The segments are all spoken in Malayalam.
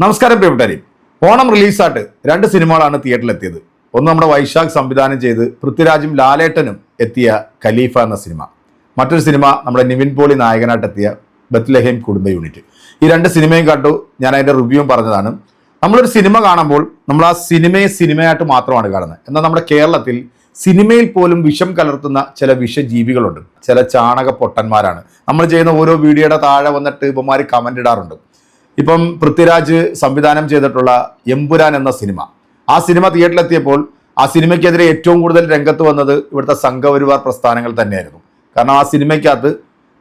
നമസ്കാരം പ്രിയപ്പെട്ടവരെ. ഓണം റിലീസായിട്ട് രണ്ട് സിനിമകളാണ് തിയേറ്ററിലെത്തിയത്. ഒന്ന് നമ്മുടെ വൈശാഖ് സംവിധാനം ചെയ്ത് പൃഥ്വിരാജും ലാലേട്ടനും എത്തിയ ഖലീഫ എന്ന സിനിമ. മറ്റൊരു സിനിമ നമ്മുടെ നിവിൻ പോളി നായകനായിട്ടെത്തിയ ബത്ലഹേം കുടുംബ യൂണിറ്റ്. ഈ രണ്ട് സിനിമയും കണ്ടു. ഞാൻ അതിൻ്റെ റിവ്യൂവും പറഞ്ഞതാണ്. നമ്മളൊരു സിനിമ കാണുമ്പോൾ നമ്മൾ ആ സിനിമയായിട്ട് മാത്രമാണ് കാണുന്നത്. എന്നാൽ നമ്മുടെ കേരളത്തിൽ സിനിമയിൽ പോലും വിഷം കലർത്തുന്ന ചില വിഷജീവികളുണ്ട്, ചില ചാണക പൊട്ടന്മാരാണ്. നമ്മൾ ചെയ്യുന്ന ഓരോ വീഡിയോയുടെ താഴെ വന്നിട്ട് ഇവന്മാർ കമൻ്റ് ഇടാറുണ്ട്. ഇപ്പം പൃഥ്വിരാജ് സംവിധാനം ചെയ്തിട്ടുള്ള എമ്പുരാൻ എന്ന സിനിമ, ആ സിനിമ തിയേറ്ററിലെത്തിയപ്പോൾ ആ സിനിമയ്ക്കെതിരെ ഏറ്റവും കൂടുതൽ രംഗത്ത് വന്നത് ഇവിടുത്തെ സംഘപരിവാർ പ്രസ്ഥാനങ്ങൾ തന്നെയായിരുന്നു. കാരണം ആ സിനിമയ്ക്കകത്ത്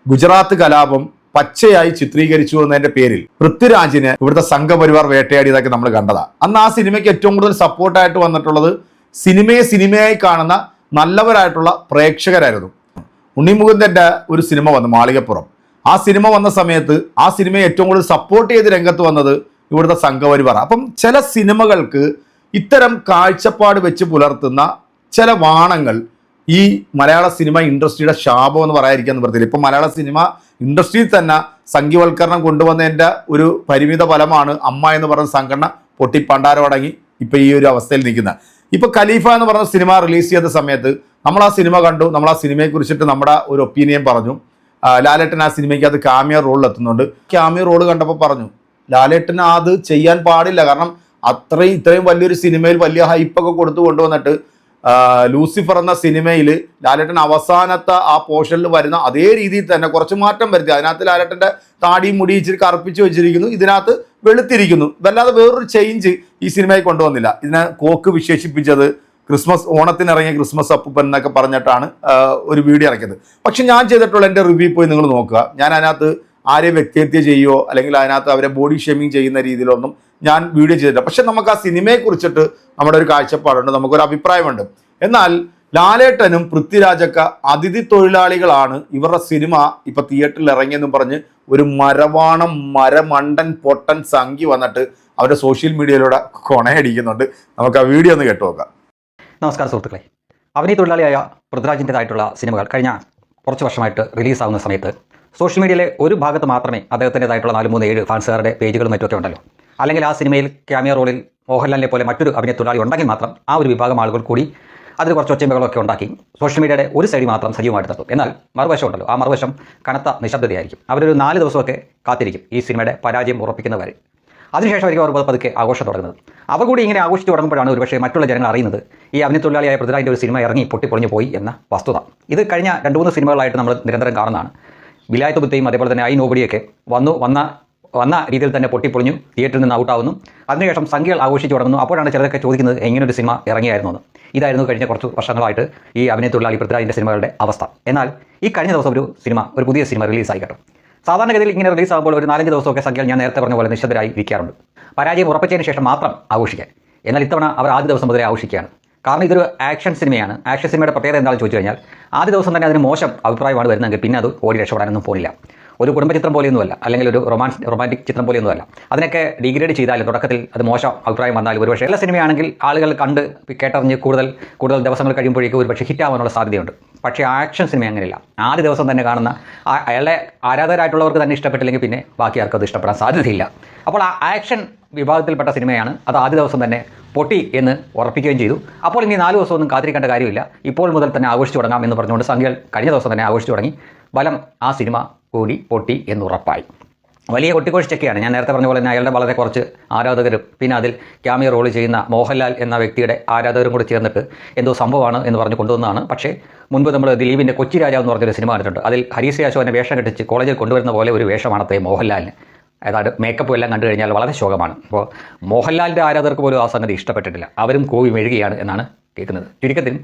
ഗുജറാത്ത് കലാപം പച്ചയായി ചിത്രീകരിച്ചു എന്നതിന്റെ പേരിൽ പൃഥ്വിരാജിന് ഇവിടുത്തെ സംഘപരിവാർ വേട്ടയാടിയതൊക്കെ നമ്മൾ കണ്ടതാണ്. അന്ന് ആ സിനിമയ്ക്ക് ഏറ്റവും കൂടുതൽ സപ്പോർട്ടായിട്ട് വന്നിട്ടുള്ളത് സിനിമയായി കാണുന്ന നല്ലവരായിട്ടുള്ള പ്രേക്ഷകരായിരുന്നു. ഉണ്ണിമുകുന്ദന്റെ ഒരു സിനിമ വന്നു, മാളികപ്പുറം. ആ സിനിമ വന്ന സമയത്ത് ആ സിനിമയെ ഏറ്റവും കൂടുതൽ സപ്പോർട്ട് ചെയ്ത് രംഗത്ത് വന്നത് ഇവിടുത്തെ സംഘപരിവാർ. അപ്പം ചില സിനിമകൾക്ക് ഇത്തരം കാഴ്ചപ്പാട് വെച്ച് പുലർത്തുന്ന ചില വാണങ്ങൾ ഈ മലയാള സിനിമ ഇൻഡസ്ട്രിയുടെ ശാപം എന്ന് പറയാതിരിക്കാൻ പറ്റില്ല. ഇപ്പം മലയാള സിനിമ ഇൻഡസ്ട്രിയിൽ തന്നെ സംഘീവൽക്കരണം കൊണ്ടുവന്നതിൻ്റെ ഒരു പരിമിത ഫലമാണ് അമ്മ എന്ന് പറയുന്ന സംഘടന പൊട്ടിപ്പണ്ടാരമടങ്ങി ഇപ്പം ഈ ഒരു അവസ്ഥയിൽ നിൽക്കുന്നത്. ഇപ്പോൾ ഖലീഫ എന്ന് പറഞ്ഞ സിനിമ റിലീസ് ചെയ്ത സമയത്ത് നമ്മൾ ആ സിനിമ കണ്ടു. നമ്മൾ ആ സിനിമയെ കുറിച്ചിട്ട് നമ്മുടെ ഒരു ഒപ്പീനിയൻ പറഞ്ഞു. ലാലേട്ടൻ ആ സിനിമയ്ക്ക് അത് കാമിയോ റോളിൽ എത്തുന്നുണ്ട്. കാമിയോ റോള് കണ്ടപ്പോൾ പറഞ്ഞു ലാലേട്ടന് അത് ചെയ്യാൻ പാടില്ല. കാരണം ഇത്രയും വലിയൊരു സിനിമയിൽ വലിയ ഹൈപ്പൊക്കെ കൊടുത്തു കൊണ്ടുവന്നിട്ട് ലൂസിഫർ എന്ന സിനിമയിൽ ലാലേട്ടൻ അവസാനത്തെ ആ പോർഷനിൽ വരുന്ന അതേ രീതിയിൽ തന്നെ കുറച്ച് മാറ്റം വരുത്തി. അതിനകത്ത് ലാലേട്ടൻ്റെ താടിയും മുടി ഇച്ചിരി കറുപ്പിച്ച് വെച്ചിരിക്കുന്നു, ഇതിനകത്ത് വെളുത്തിരിക്കുന്നു. വല്ലാതെ വേറൊരു ചേഞ്ച് ഈ സിനിമയിൽ കൊണ്ടുവന്നില്ല. ഇതിനെ കോക്ക് വിശേഷിപ്പിച്ചത് ഓണത്തിനിറങ്ങിയ ക്രിസ്മസ് അപ്പൂപ്പൻ എന്നൊക്കെ പറഞ്ഞിട്ടാണ് ഒരു വീഡിയോ ഇറക്കിയത്. പക്ഷെ ഞാൻ ചെയ്തിട്ടുള്ള എൻ്റെ റിവ്യൂ പോയി നിങ്ങൾ നോക്കുക. ഞാൻ അതിനകത്ത് ആരെയും വ്യക്തിഹത്യ ചെയ്യുകയോ അല്ലെങ്കിൽ അതിനകത്ത് അവരെ ബോഡി ഷേമിങ് ചെയ്യുന്ന രീതിയിലൊന്നും ഞാൻ വീഡിയോ ചെയ്തിട്ടില്ല. പക്ഷെ നമുക്ക് ആ സിനിമയെ കുറിച്ചിട്ട് നമ്മുടെ ഒരു കാഴ്ചപ്പാടുണ്ട്, നമുക്കൊരു അഭിപ്രായമുണ്ട്. എന്നാൽ ലാലേട്ടനും പൃഥ്വിരാജൊക്കെ അതിഥി തൊഴിലാളികളാണ്. ഇവരുടെ സിനിമ ഇപ്പം തിയേറ്ററിൽ ഇറങ്ങിയെന്നും പറഞ്ഞ് ഒരു മരമണ്ടൻ പൊട്ടൻ സംഖ്യ വന്നിട്ട് അവരുടെ സോഷ്യൽ മീഡിയയിലൂടെ കൊണയടിക്കുന്നുണ്ട്. നമുക്ക് ആ വീഡിയോ ഒന്ന് കേട്ടു നോക്കാം. നമസ്കാരം സുഹൃത്തുക്കളെ. അഭിനയ തൊഴിലാളിയായ പൃഥ്വിരാജിൻ്റെതായിട്ടുള്ള സിനിമകൾ കഴിഞ്ഞ കുറച്ച് വർഷമായിട്ട് റിലീസാവുന്ന സമയത്ത് സോഷ്യൽ മീഡിയയിലെ ഒരു ഭാഗത്ത് മാത്രമേ അദ്ദേഹത്തിൻ്റെതായിട്ടുള്ള 437 ഫാൻസുകാരുടെ പേജുകളും മറ്റൊക്കെ ഉണ്ടല്ലോ. അല്ലെങ്കിൽ ആ സിനിമയിൽ ക്യാമിയോ റോളിൽ മോഹൻലാലിനെ പോലെ മറ്റൊരു അഭിനയ തൊഴിലാളി ഉണ്ടെങ്കിൽ മാത്രം ആ ഒരു വിഭാഗം ആളുകൾ കൂടി അതിൽ കുറച്ച് ഒച്ചമ്പകളൊക്കെ ഉണ്ടാക്കി സോഷ്യൽ മീഡിയയുടെ ഒരു സൈഡിൽ മാത്രം സജീവമായിട്ട് നിർത്തും. എന്നാൽ മറുവശം ഉണ്ടല്ലോ, ആ മറുവശം കനത്ത നിശബ്ദതയായിരിക്കും. അവരൊരു 4 ദിവസമൊക്കെ കാത്തിരിക്കും ഈ സിനിമയുടെ പരാജയം ഉറപ്പിക്കുന്നവരെ. അതിനുശേഷമായിരിക്കും അവർ പതുക്കെ ആഘോഷം തുടങ്ങുന്നത്. അവർ കൂടി ഇങ്ങനെ ആഘോഷിച്ച് തുടങ്ങുമ്പോഴാണ് ഒരുപക്ഷെ മറ്റുള്ള ജനങ്ങൾ അറിയുന്നത് ഈ അഭിനയ തൊഴിലാളിയായ പൃഥ്വിരാജിൻ്റെ ഒരു സിനിമ ഇറങ്ങി പൊട്ടിപ്പൊളിഞ്ഞു പോയി എന്ന വസ്തുത. ഇത് കഴിഞ്ഞ 2-3 സിനിമകളായിട്ട് നമ്മൾ നിരന്തരം കാണുന്നതാണ്. വിലായത്ത് ബുദ്ധയും അതേപോലെ തന്നെ ഐ നോബഡിയൊക്കെ വന്ന രീതിയിൽ തന്നെ പൊട്ടിപ്പൊളിഞ്ഞു തിയേറ്ററിൽ നിന്ന് ഔട്ടാവുന്നു. അതിനുശേഷം സംഖ്യകൾ ആഘോഷിച്ച് തുടങ്ങുന്നു. അപ്പോഴാണ് ചിലരൊക്കെ ചോദിക്കുന്നത് എങ്ങനെയൊരു സിനിമ ഇറങ്ങിയായിരുന്നു എന്ന്. ഇതായിരുന്നു കഴിഞ്ഞ കുറച്ച് വർഷങ്ങളായിട്ട് ഈ അഭിനയ തൊഴിലാളി പൃഥ്വിരാജിൻ്റെ സിനിമകളുടെ അവസ്ഥ. എന്നാൽ ഈ കഴിഞ്ഞ ദിവസം ഒരു പുതിയ സിനിമ റിലീസായി കേട്ടോ. സാധാരണഗതിയിൽ ഇങ്ങനെ റിലീസാകുമ്പോൾ ഒരു 4-5 ദിവസമൊക്കെ സംഖ്യകൾ ഞാൻ നേരത്തെ പറഞ്ഞ പോലെ നിശബ്ദരായി ഇരിക്കാറുണ്ട്, പരാജയം ഉറപ്പിച്ചതിന് ശേഷം മാത്രം ആഘോഷിക്കാൻ. എന്നാൽ ഇത്തവണ അവർ ആദ്യ ദിവസം മുതലേ ആഘോഷിക്കുകയാണ്. കാരണം ഇതൊരു ആക്ഷൻ സിനിമയാണ്. ആക്ഷൻ സിനിമയുടെ പ്രത്യേകത എന്താണെന്ന് ചോദിച്ചു കഴിഞ്ഞാൽ ആദ്യ ദിവസം തന്നെ അതിന് മോശം അഭിപ്രായമാണ് വരുന്നതെങ്കിൽ പിന്നെ അത് ഓടി രക്ഷപ്പെടാനൊന്നും പോലില്ല. ഒരു കുടുംബ ചിത്രം പോലെയൊന്നുമല്ല, അല്ലെങ്കിൽ ഒരു റൊമാൻറ്റിക് ചിത്രം പോലെയൊന്നുമല്ല. അതിനൊക്കെ ഡിഗ്രേഡ് ചെയ്താലും തുടക്കത്തിൽ അത് മോശം അഭിപ്രായം വന്നാലും ഒരുപക്ഷെ എല്ലാ സിനിമയാണെങ്കിൽ ആളുകൾ കണ്ട് കേട്ടറിഞ്ഞ് കൂടുതൽ ദിവസങ്ങൾ കഴിയുമ്പോഴേക്കും ഒരുപക്ഷെ ഹിറ്റാവാനുള്ള സാധ്യതയുണ്ട്. പക്ഷേ ആക്ഷൻ സിനിമ അങ്ങനെയില്ല. ആദ്യ ദിവസം തന്നെ കാണുന്ന അയാളെ ആരാധകരായിട്ടുള്ളവർക്ക് തന്നെ ഇഷ്ടപ്പെട്ടില്ലെങ്കിൽ പിന്നെ ബാക്കി ആർക്കും അത് ഇഷ്ടപ്പെടാൻ സാധ്യതയില്ല. അപ്പോൾ ആ ആക്ഷൻ വിഭാഗത്തിൽപ്പെട്ട സിനിമയാണ്. അത് ആദ്യ ദിവസം തന്നെ പൊട്ടി എന്ന് ഉറപ്പിക്കുകയും ചെയ്തു. അപ്പോൾ ഇനി 4 ദിവസമൊന്നും കാത്തിരിക്കേണ്ട കാര്യമില്ല, ഇപ്പോൾ മുതൽ തന്നെ ആഘോഷിച്ച് തുടങ്ങാം എന്ന് പറഞ്ഞുകൊണ്ട് സംഖ്യകൾ കഴിഞ്ഞ ദിവസം തന്നെ ആഘോഷിച്ച് തുടങ്ങി. ബലം ആ സിനിമ കൂടി പൊട്ടി എന്നുറപ്പായി. വലിയ കൊട്ടിക്കോഷിച്ചൊക്കെയാണ്. ഞാൻ നേരത്തെ പറഞ്ഞ പോലെ തന്നെ അയാളുടെ വളരെ കുറച്ച് ആരാധകരും പിന്നെ അതിൽ ക്യാമിയോ റോൾ ചെയ്യുന്ന മോഹൻലാൽ എന്ന വ്യക്തിയുടെ ആരാധകരും കൂടി ചേർന്നിട്ട് എന്തോ സംഭവമാണ് എന്ന് പറഞ്ഞ് കൊണ്ടുവന്നതാണ്. പക്ഷേ മുൻപ് നമ്മൾ ദിലീപിൻ്റെ കൊച്ചി രാജാവ് എന്ന് പറഞ്ഞൊരു സിനിമ കണ്ടിട്ടുണ്ട്. അതിൽ ഹരീഷ് അശോകനെ വേഷം കെട്ടിച്ച് കോളേജിൽ കൊണ്ടുവരുന്ന പോലെ ഒരു വേഷമാണത്രേ മോഹൻലാലിന്. അതായത് മേക്കപ്പും എല്ലാം കണ്ടു കഴിഞ്ഞാൽ വളരെ ശോകമാണ്. അപ്പോൾ മോഹൻലാലിൻ്റെ ആരാധകർക്ക് പോലും ആ സംഗതി ഇഷ്ടപ്പെട്ടിട്ടില്ല. അവരും കോവി മെഴുകുകയാണ് എന്നാണ് കേൾക്കുന്നത്. ചുരുക്കത്തിൽ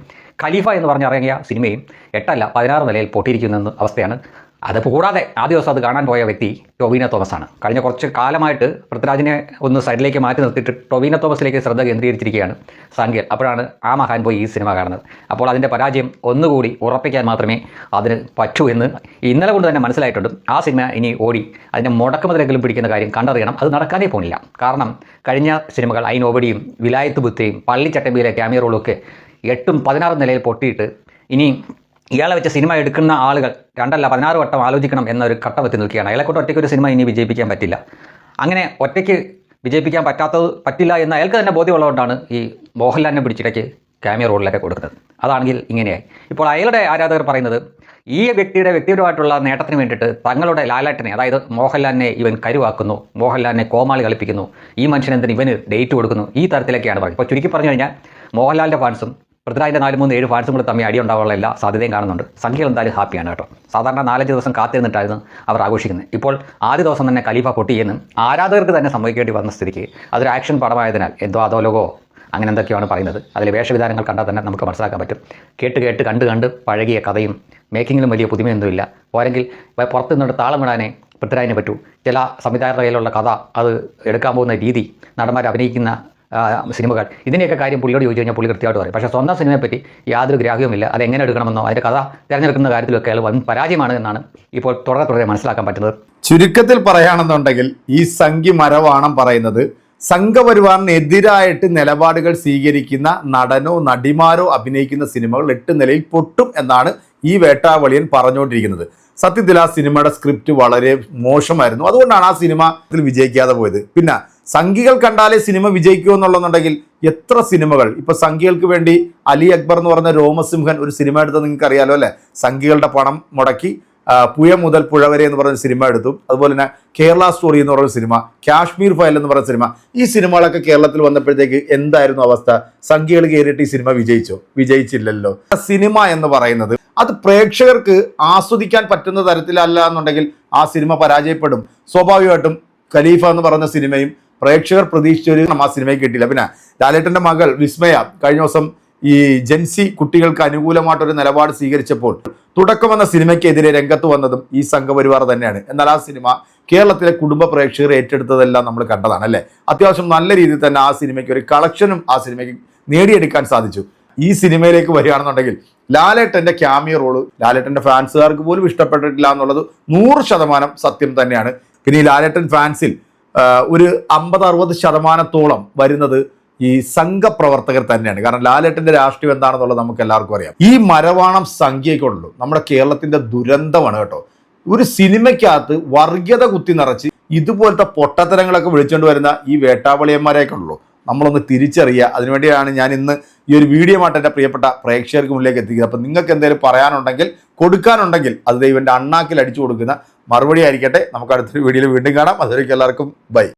ഖലീഫ എന്ന് പറഞ്ഞിറങ്ങിയ സിനിമയും 8 16 നിലയിൽ പൊട്ടിയിരിക്കുന്ന അവസ്ഥയാണ്. അത് കൂടാതെ ആദ്യ ദിവസം അത് കാണാൻ പോയ വ്യക്തി ടൊവിനോ തോമസാണ്. കഴിഞ്ഞ കുറച്ച് കാലമായിട്ട് പൃഥ്വിരാജിനെ ഒന്ന് സൈഡിലേക്ക് മാറ്റി നിർത്തിയിട്ട് ടൊവിനോ തോമസിലേക്ക് ശ്രദ്ധ കേന്ദ്രീകരിച്ചിരിക്കുകയാണ് സംഖ്യൽ. അപ്പോഴാണ് ആ മഹാൻ പോയി ഈ സിനിമ കാണുന്നത്. അപ്പോൾ അതിൻ്റെ പരാജയം ഒന്നുകൂടി ഉറപ്പിക്കാൻ മാത്രമേ അതിന് പറ്റൂ എന്ന് ഇന്നലെ കൊണ്ട് തന്നെ മനസ്സിലായിട്ടുണ്ട്. ആ സിനിമ ഇനി ഓടി അതിൻ്റെ മുടക്കുമുതലെങ്കിലും പിടിക്കുന്ന കാര്യം കണ്ടറിയണം. അത് നടക്കാനേ പോകുന്നില്ല. കാരണം കഴിഞ്ഞ സിനിമകൾ ഐ നോബഡിയും വിലായത്ത് ബുദ്ധയും പള്ളിച്ചട്ടമ്പിയിലെ ക്യാമിയോ റോളൊക്കെ 8-16 നിലയിൽ പൊട്ടിയിട്ട് ഇനി ഇയാളെ വെച്ച് സിനിമ എടുക്കുന്ന ആളുകൾ 2-16 വട്ടം ആലോചിക്കണം എന്നൊരു ഘട്ടം എത്തി നിൽക്കുകയാണ്. അയാളെക്കൊണ്ട് ഒറ്റയ്ക്ക് ഒരു സിനിമ ഇനി വിജയിപ്പിക്കാൻ പറ്റില്ല. അങ്ങനെ ഒറ്റയ്ക്ക് വിജയിപ്പിക്കാൻ പറ്റില്ല എന്ന് അയാൾക്ക് തന്നെ ബോധ്യമുള്ളതുകൊണ്ടാണ് ഈ മോഹൻലാലിനെ പിടിച്ചിടയ്ക്ക് ക്യാമിയോ റോളിലൊക്കെ കൊടുക്കുന്നത്. അതാണെങ്കിൽ ഇങ്ങനെയായി. ഇപ്പോൾ അയാളുടെ ആരാധകർ പറയുന്നത് ഈ വ്യക്തിപരമായിട്ടുള്ള നേട്ടത്തിന് വേണ്ടിയിട്ട് തങ്ങളുടെ ലാലേട്ടനെ, അതായത് മോഹൻലാലിനെ ഇവൻ കരുവാക്കുന്നു, മോഹൻലാലിനെ കോമാളി കളിപ്പിക്കുന്നു, ഈ മനുഷ്യനെന്തിന് ഇവന് ഡേറ്റ് കൊടുക്കുന്നു, ഈ തരത്തിലൊക്കെയാണ് പറയുന്നത്. ഇപ്പോൾ ചുരുക്കി പറഞ്ഞു കഴിഞ്ഞാൽ മോഹൻലാലിൻ്റെ ഫാൻസും പൃഥ്വിരാജിൻ്റെ 4-3-7 ഫാൻസും കൂടെ തമ്മിൽ അടി ഉണ്ടാവാനുള്ള എല്ലാ സാധ്യതയും കാണുന്നുണ്ട്. സംഖ്യകൾ എന്തായാലും ഹാപ്പിയാണ് കേട്ടോ. സാധാരണ 4-5 ദിവസം കാത്തിരുന്നിട്ടായിരുന്നു അവർ ആഘോഷിക്കുന്നത്. ഇപ്പോൾ ആദ്യ ദിവസം തന്നെ ഖലീഫ പൊട്ടിയെന്ന് ആരാധകർക്ക് തന്നെ സംഭവിക്കേണ്ടി വന്ന സ്ഥിതിക്ക് അതൊരു ആക്ഷൻ പടമായതിനാൽ എന്തോ അധോലോകോ അങ്ങനെ എന്തൊക്കെയാണ് പറയുന്നത്. അതിലെ വേഷവിധാനങ്ങൾ കണ്ടാൽ തന്നെ നമുക്ക് മനസ്സിലാക്കാൻ പറ്റും. കേട്ട് കണ്ട് പഴകിയ കഥയും മേക്കിങ്ങിലും വലിയ പുതുമയൊന്നുമില്ല. പോരെങ്കിൽ പുറത്തു നിന്നിട്ട് താളമിടാനേ പൃഥ്വിരാജിനെ പറ്റൂ. ചില സംവിധായകരുടെ കയ്യിലുള്ള കഥ, അത് എടുക്കാൻ പോകുന്ന രീതി, നടന്മാർ അഭിനയിക്കുന്ന സിനിമകൾ, ഇതിനെയൊക്കെ കാര്യം പുള്ളിയോട് ചോദിച്ചു കഴിഞ്ഞാൽ പുള്ളി കൃത്യമായിട്ട് പറയും. പക്ഷേ സ്വന്തം സിനിമയെപ്പറ്റി യാതൊരു ഗ്രാഹ്യവുമില്ല. അത് എങ്ങനെ എടുക്കണമെന്നോ അതിൻ്റെ കഥ തിരഞ്ഞെടുക്കുന്ന കാര്യത്തിലൊക്കെ അയാൾ വൻ പരാജയമാണ് എന്നാണ് ഇപ്പോൾ തുടരെ മനസ്സിലാക്കാൻ പറ്റുന്നത്. ചുരുക്കത്തിൽ പറയുകയാണെന്നുണ്ടെങ്കിൽ ഈ സംഘി മരവാണം പറയുന്നത് സംഘപരിവാറിനെതിരായിട്ട് നിലപാടുകൾ സ്വീകരിക്കുന്ന നടനോ നടിമാരോ അഭിനയിക്കുന്ന സിനിമകൾ 8 നിലയിൽ പൊട്ടും എന്നാണ് ഈ വേട്ടാവളിയൻ പറഞ്ഞുകൊണ്ടിരിക്കുന്നത്. സത്യത്തിൽ ആ സിനിമയുടെ സ്ക്രിപ്റ്റ് വളരെ മോശമായിരുന്നു. അതുകൊണ്ടാണ് ആ സിനിമ വിജയിക്കാതെ പോയത്. പിന്നെ സംഘികൾ കണ്ടാലേ സിനിമ വിജയിക്കൂ എന്നുള്ളതെന്നുണ്ടെങ്കിൽ എത്ര സിനിമകൾ ഇപ്പൊ സംഘികൾക്ക് വേണ്ടി അലി അക്ബർ എന്ന് പറഞ്ഞ രോമസിംഹൻ ഒരു സിനിമ എടുത്തത് നിങ്ങൾക്ക് അറിയാലോ അല്ലെ. സംഘികളുടെ പണം മുടക്കി പുയ മുതൽ പുഴ വരെ എന്ന് പറഞ്ഞ സിനിമ എടുത്തു. അതുപോലെ തന്നെ കേരള സ്റ്റോറി എന്ന് പറയുന്ന സിനിമ, കാശ്മീർ ഫയൽ എന്ന് പറയുന്ന സിനിമ, ഈ സിനിമകളൊക്കെ കേരളത്തിൽ വന്നപ്പോഴത്തേക്ക് എന്തായിരുന്നു അവസ്ഥ? സംഖ്യകൾ കയറിയിട്ട് ഈ സിനിമ വിജയിച്ചോ? വിജയിച്ചില്ലല്ലോ. സിനിമ എന്ന് പറയുന്നത് അത് പ്രേക്ഷകർക്ക് ആസ്വദിക്കാൻ പറ്റുന്ന തരത്തിലല്ല എന്നുണ്ടെങ്കിൽ ആ സിനിമ പരാജയപ്പെടും. സ്വാഭാവികമായിട്ടും ഖലീഫ എന്ന് പറയുന്ന സിനിമയും പ്രേക്ഷകർ പ്രതീക്ഷിച്ചൊരു ആ സിനിമയ്ക്ക് കിട്ടില്ല. പിന്നെ ലാലേട്ടൻ്റെ മകൾ വിസ്മയ കഴിഞ്ഞ ദിവസം ഈ ജെൻസി കുട്ടികൾക്ക് അനുകൂലമായിട്ടൊരു നിലപാട് സ്വീകരിച്ചപ്പോൾ തുടക്കം എന്ന സിനിമയ്ക്കെതിരെ രംഗത്ത് വന്നതും ഈ സംഘപരിവാർ തന്നെയാണ്. എന്നാൽ ആ സിനിമ കേരളത്തിലെ കുടുംബ പ്രേക്ഷകർ ഏറ്റെടുത്തതെല്ലാം നമ്മൾ കണ്ടതാണ് അല്ലേ. അത്യാവശ്യം നല്ല രീതിയിൽ തന്നെ ആ സിനിമയ്ക്ക് ഒരു കളക്ഷനും ആ സിനിമയ്ക്ക് നേടിയെടുക്കാൻ സാധിച്ചു. ഈ സിനിമയിലേക്ക് വരികയാണെന്നുണ്ടെങ്കിൽ ലാലേട്ടൻ്റെ ക്യാമിയോ റോള് ലാലേട്ടൻ്റെ ഫാൻസുകാർക്ക് പോലും ഇഷ്ടപ്പെട്ടിട്ടില്ല എന്നുള്ളത് 100% സത്യം തന്നെയാണ്. പിന്നെ ഈ ലാലേട്ടൻ ഫാൻസിൽ ഒരു 50-60% വരുന്നത് ഈ സംഘപ്രവർത്തകർ തന്നെയാണ്. കാരണം ലാലേട്ടൻ്റെ രാഷ്ട്രീയം എന്താണെന്നുള്ളത് നമുക്ക് എല്ലാവർക്കും അറിയാം. ഈ മരവാണം സംഖ്യയ്ക്കുള്ളൂ നമ്മുടെ കേരളത്തിന്റെ ദുരന്തമാണ് കേട്ടോ. ഒരു സിനിമയ്ക്കകത്ത് വർഗീയത കുത്തി നിറച്ച് ഇതുപോലത്തെ പൊട്ടത്തരങ്ങളൊക്കെ വിളിച്ചുകൊണ്ട് വരുന്ന ഈ വേട്ടാവളിയന്മാരെയൊക്കെ ഉള്ളൂ നമ്മളൊന്ന് തിരിച്ചറിയുക. അതിനുവേണ്ടിയാണ് ഞാൻ ഇന്ന് ഈ ഒരു വീഡിയോ ആയിട്ട് എൻ്റെ പ്രിയപ്പെട്ട പ്രേക്ഷകർക്ക് മുന്നിലേക്ക് എത്തിക്കുക. അപ്പം നിങ്ങൾക്ക് എന്തെങ്കിലും പറയാനുണ്ടെങ്കിൽ, കൊടുക്കാനുണ്ടെങ്കിൽ അത് ദൈവൻ്റെ അണ്ണാക്കിൽ അടിച്ചു കൊടുക്കുന്ന മറുപടി ആയിരിക്കട്ടെ. നമുക്ക് അടുത്തൊരു വീഡിയോയിൽ വീണ്ടും കാണാം. അതുവരേക്കും എല്ലാവർക്കും ബൈ.